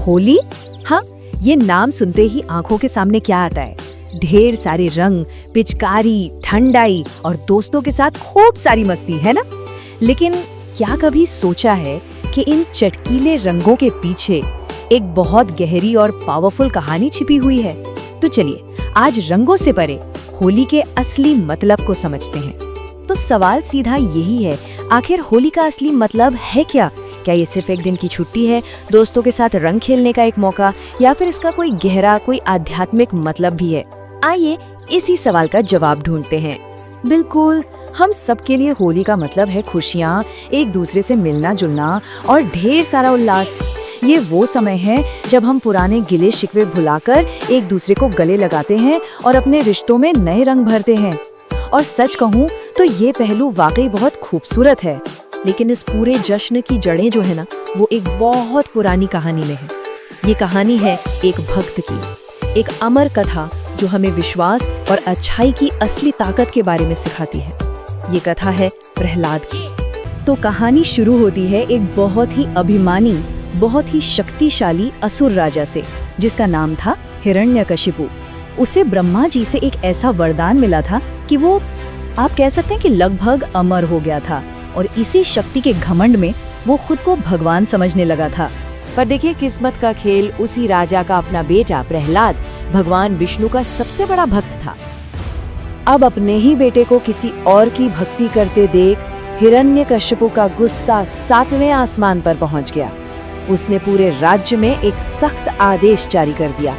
होली? हाँ, ये नाम सुनते ही आंखों के सामने क्या आता है? ढेर सारे रंग, पिचकारी, ठंडाई और दोस्तों के साथ खूब सारी मस्ती, है ना? लेकिन क्या कभी सोचा है कि इन चटकीले रंगों के पीछे एक बहुत गहरी और पावरफुल कहानी छिपी हुई है? तो चलिए आज रंगों से परे होली के असली मतलब को समझते हैं। तो सवाल सीधा यही है, आखिर होली का असली मतलब है क्या? क्या ये सिर्फ एक दिन की छुट्टी है, दोस्तों के साथ रंग खेलने का एक मौका, या फिर इसका कोई गहरा, कोई आध्यात्मिक मतलब भी है? आइए इसी सवाल का जवाब ढूंढते हैं। बिल्कुल, हम सबके लिए होली का मतलब है खुशियाँ, एक दूसरे से मिलना जुलना और ढेर सारा उल्लास। ये वो समय है जब हम पुराने गिले शिकवे भुलाकर एक दूसरे को गले लगाते हैं और अपने रिश्तों में नए रंग भरते हैं। और सच कहूँ तो ये पहलू वाकई बहुत खूबसूरत है। लेकिन इस पूरे जश्न की जड़ें जो है ना, वो एक बहुत पुरानी कहानी में है। ये कहानी है एक भक्त की, एक अमर कथा जो हमें विश्वास और अच्छाई की असली ताकत के बारे में सिखाती है। ये कथा है प्रहलाद की। तो कहानी शुरू होती है एक बहुत ही अभिमानी, बहुत ही शक्तिशाली असुर राजा से, जिसका नाम था हिरण्यकशिपु। उसे ब्रह्मा जी से एक ऐसा वरदान मिला था कि वो, आप कह सकते हैं कि लगभग अमर हो गया था, और इसी शक्ति के घमंड में वो खुद को भगवान समझने लगा था। पर देखिए, किस्मत का खेल, उसी राजा का अपना बेटा प्रहलाद भगवान विष्णु का सबसे बड़ा भक्त था। अब अपने ही बेटे को किसी और की भक्ति करते देख हिरण्यकशिपु का गुस्सा 7वें आसमान पर पहुंच गया। उसने पूरे राज्य में एक सख्त आदेश जारी कर दिया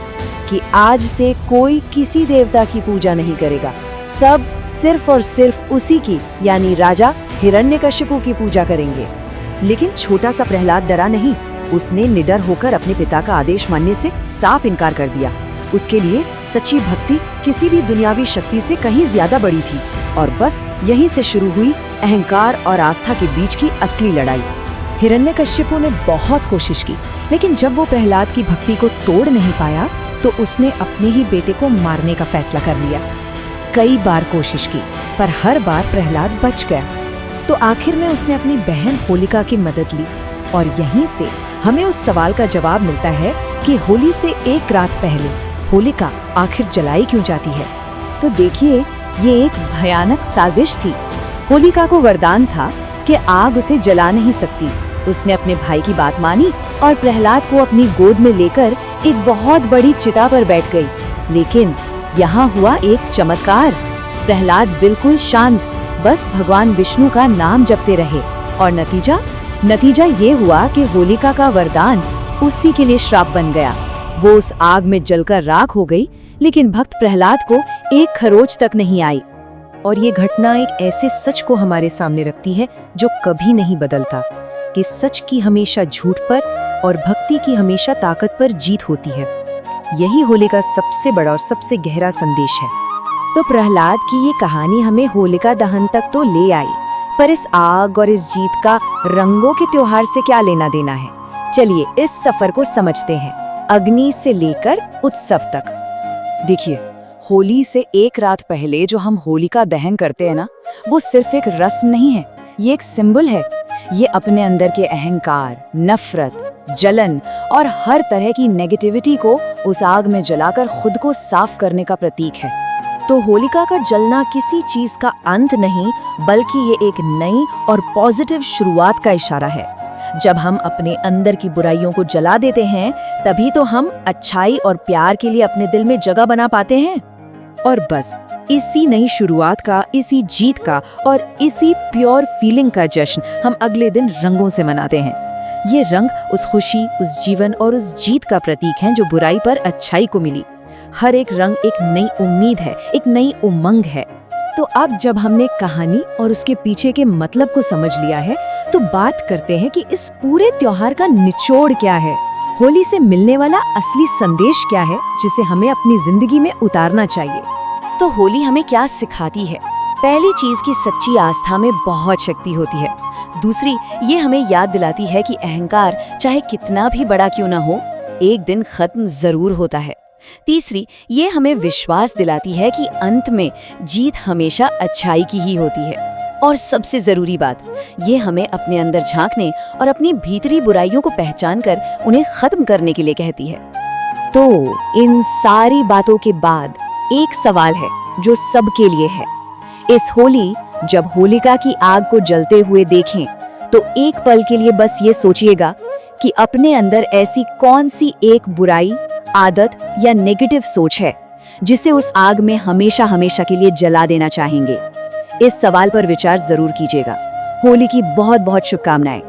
कि आज से कोई किसी देवता की पूजा नहीं करेगा, सब सिर्फ और सिर्फ उसी की, यानी राजा हिरण्यकशिपु की पूजा करेंगे। लेकिन छोटा सा प्रहलाद डरा नहीं। उसने निडर होकर अपने पिता का आदेश मानने से साफ इनकार कर दिया। उसके लिए सच्ची भक्ति किसी भी दुनियावी शक्ति से कहीं ज्यादा बड़ी थी। और बस यहीं से शुरू हुई अहंकार और आस्था के बीच की असली लड़ाई। हिरण्यकशिपु ने बहुत कोशिश की, लेकिन जब वो प्रहलाद की भक्ति को तोड़ नहीं पाया तो उसने अपने ही बेटे को मारने का फैसला कर लिया। कई बार कोशिश की, पर हर बार प्रहलाद बच गया। तो आखिर में उसने अपनी बहन होलिका की मदद ली। और यहीं से हमें उस सवाल का जवाब मिलता है कि होली से एक रात पहले होलिका आखिर जलाई क्यों जाती है। तो देखिए, ये एक भयानक साजिश थी। होलिका को वरदान था कि आग उसे जला नहीं सकती। उसने अपने भाई की बात मानी और प्रहलाद को अपनी गोद में लेकर एक बहुत बड़ी चिता पर बैठ गई। लेकिन यहाँ हुआ एक चमत्कार। प्रहलाद बिल्कुल शांत, बस भगवान विष्णु का नाम जपते रहे। और नतीजा ये हुआ कि होलिका का वरदान उसी के लिए श्राप बन गया। वो उस आग में जलकर राख हो गई, लेकिन भक्त प्रहलाद को एक खरोच तक नहीं आई। और ये घटना एक ऐसे सच को हमारे सामने रखती है जो कभी नहीं बदलता, कि सच की हमेशा झूठ पर और भक्ति की हमेशा ताकत पर जीत होती है। यही होली का सबसे बड़ा और सबसे गहरा संदेश है। तो प्रहलाद की ये कहानी हमें होलिका दहन तक तो ले आई, पर इस आग और इस जीत का रंगों के त्योहार से क्या लेना देना है? चलिए इस सफर को समझते हैं, अग्नि से लेकर उत्सव तक। देखिए, होली से एक रात पहले जो हम होलिका दहन करते हैं ना, वो सिर्फ एक रस्म नहीं है, ये एक सिंबल है। ये अपने अंदर के अहंकार, नफरत, जलन और हर तरह की नेगेटिविटी को उस आग में जलाकर खुद को साफ करने का प्रतीक है। तो होलिका का जलना किसी चीज का अंत नहीं, बल्कि ये एक नई और पॉजिटिव शुरुआत का इशारा है। जब हम अपने अंदर की बुराइयों को जला देते हैं, तभी तो हम अच्छाई और प्यार के लिए अपने दिल में जगह बना पाते हैं। और बस इसी नई शुरुआत का, इसी जीत का और इसी प्योर फीलिंग का जश्न हम अगले दिन रंगों से मनाते हैं। ये रंग उस खुशी, उस जीवन और उस जीत का प्रतीक हैं जो बुराई पर अच्छाई को मिली। हर एक रंग एक नई उम्मीद है, एक नई उमंग है। तो अब जब हमने कहानी और उसके पीछे के मतलब को समझ लिया है, तो बात करते हैं कि इस पूरे त्योहार का निचोड़ क्या है। होली से मिलने वाला असली संदेश क्या है, जिसे हमें अपनी जिंदगी में उतारना चाहिए। तो होली हमें क्या सिखाती है? पहली चीज की सच्ची आस्था में बहुत शक्ति होती है। दूसरी, ये हमें याद दिलाती है कि अहंकार चाहे कितना भी बड़ा क्यों ना हो, एक दिन खत्म जरूर होता है। तीसरी, ये हमें विश्वास दिलाती है कि अंत में जीत हमेशा अच्छाई की ही होती है। और सबसे जरूरी बात, ये हमें अपने अंदर झांकने और अपनी भीतरी बुराइयों को पहचान कर उन्हें खत्म करने के लिए कहती है। तो इन सारी बातों के बाद एक सवाल है जो सबके लिए है। इस होली जब होलिका की आग को जलते हुए देखें तो एक पल के लिए बस ये सोचिएगा कि अपने अंदर ऐसी कौन सी एक बुराई, आदत या नेगेटिव सोच है जिसे उस आग में हमेशा हमेशा के लिए जला देना चाहेंगे। इस सवाल पर विचार जरूर कीजिएगा। होली की बहुत बहुत शुभकामनाएं।